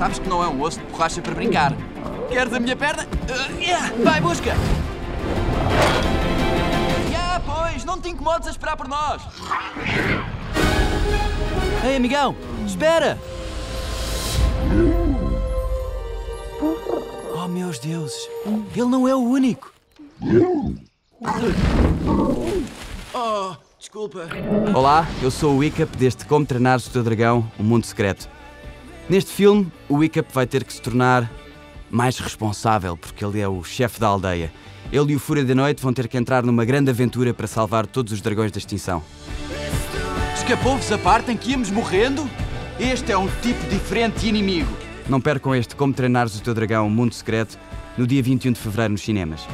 Sabes que não é um osso de borracha para brincar. Queres a minha perna? Vai, busca! Pois, não te incomodes a esperar por nós. Ei, amigão, espera! Oh, meus deuses, ele não é o único. Oh, desculpa. Olá, eu sou o Hiccup deste Como Treinares o Teu Dragão, o Mundo Secreto. Neste filme, o Hiccup vai ter que se tornar mais responsável, porque ele é o chefe da aldeia. Ele e o Fúria da Noite vão ter que entrar numa grande aventura para salvar todos os dragões da extinção. Escapou-vos a parte em que íamos morrendo? Este é um tipo diferente de inimigo. Não percam este Como Treinares o Teu Dragão, o Mundo Secreto, no dia 21 de fevereiro nos cinemas.